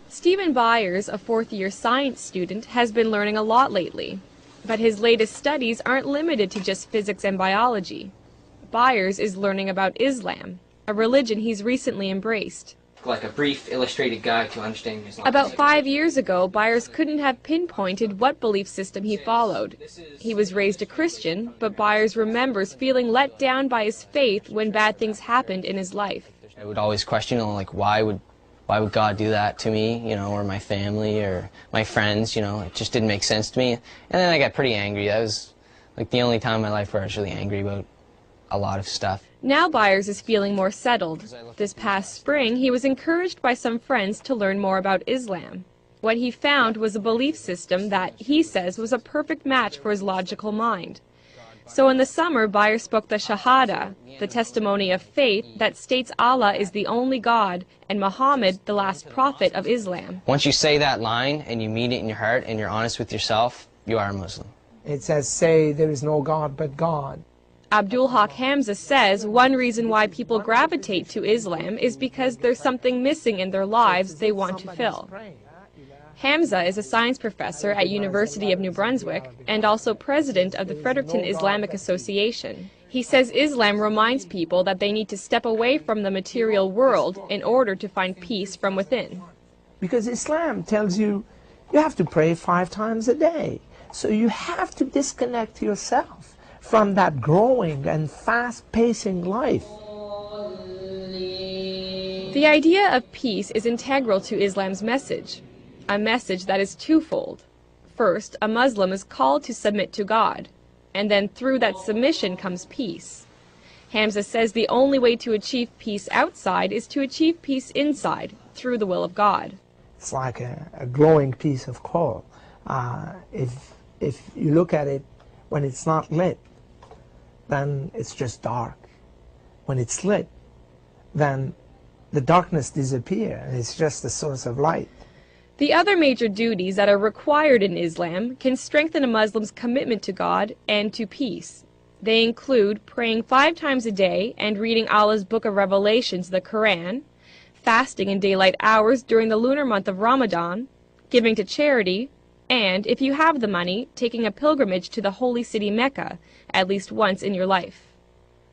Stephen Byers, a fourth-year science student, has been learning a lot lately. But his latest studies aren't limited to just physics and biology. Byers is learning about Islam, a religion he's recently embraced. Like a brief illustrated guide to understanding Islam. About 5 years ago, Byers couldn't have pinpointed what belief system he followed. He was raised a Christian, but Byers remembers feeling let down by his faith when bad things happened in his life. I would always question, like, why would God do that to me, or my family, or my friends, it just didn't make sense to me. And then I got pretty angry. That was, like, the only time in my life where I was really angry about a lot of stuff. Now Byers is feeling more settled. This past spring, he was encouraged by some friends to learn more about Islam. What he found was a belief system that, he says, was a perfect match for his logical mind. So in the summer, Byers spoke the Shahada, the testimony of faith that states Allah is the only God and Muhammad the last prophet of Islam. Once you say that line and you mean it in your heart and you're honest with yourself, you are a Muslim. It says, say there is no God but God. Abdul Haq Hamza says one reason why people gravitate to Islam is because there's something missing in their lives they want to fill. Hamza is a science professor at University of New Brunswick and also president of the Fredericton Islamic Association. He says Islam reminds people that they need to step away from the material world in order to find peace from within. Because Islam tells you have to pray 5 times a day. So you have to disconnect yourself from that growing and fast-pacing life. The idea of peace is integral to Islam's message, a message that is twofold. First, a Muslim is called to submit to God, and then through that submission comes peace. Hamza says the only way to achieve peace outside is to achieve peace inside, through the will of God. It's like a glowing piece of coal. If you look at it when it's not lit, then it's just dark. When it's lit, then the darkness disappears, and it's just a source of light. The other major duties that are required in Islam can strengthen a Muslim's commitment to God and to peace. They include praying 5 times a day and reading Allah's Book of Revelations, the Quran, fasting in daylight hours during the lunar month of Ramadan, giving to charity, and, if you have the money, taking a pilgrimage to the holy city Mecca at least once in your life.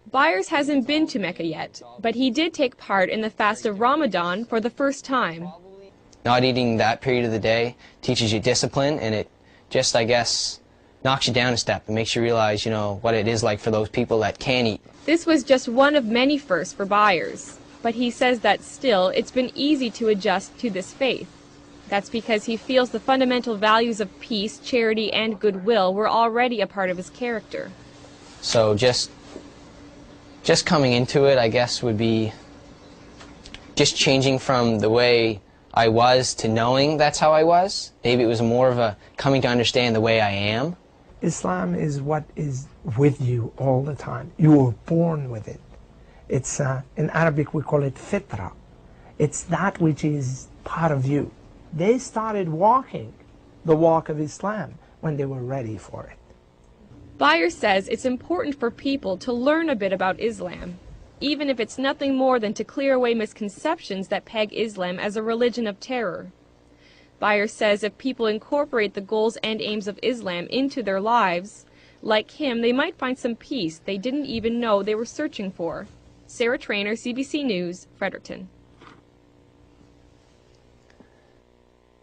Byers hasn't been to Mecca yet, but he did take part in the fast of Ramadan for the first time. Not eating that period of the day teaches you discipline, and it just, I guess, knocks you down a step and makes you realize, what it is like for those people that can't eat. This was just one of many firsts for Byers, but he says that still it's been easy to adjust to this faith. That's because he feels the fundamental values of peace, charity, and goodwill were already a part of his character. So just coming into it, I guess, would be just changing from the way I was to knowing that's how I was. Maybe it was more of a coming to understand the way I am. Islam is what is with you all the time. You were born with it. It's, in Arabic we call it fitra. It's that which is part of you. They started walking the walk of Islam when they were ready for it. Byers says it's important for people to learn a bit about Islam, even if it's nothing more than to clear away misconceptions that peg Islam as a religion of terror. Byers says if people incorporate the goals and aims of Islam into their lives, like him, they might find some peace they didn't even know they were searching for. Sarah Trainer, CBC News, Fredericton.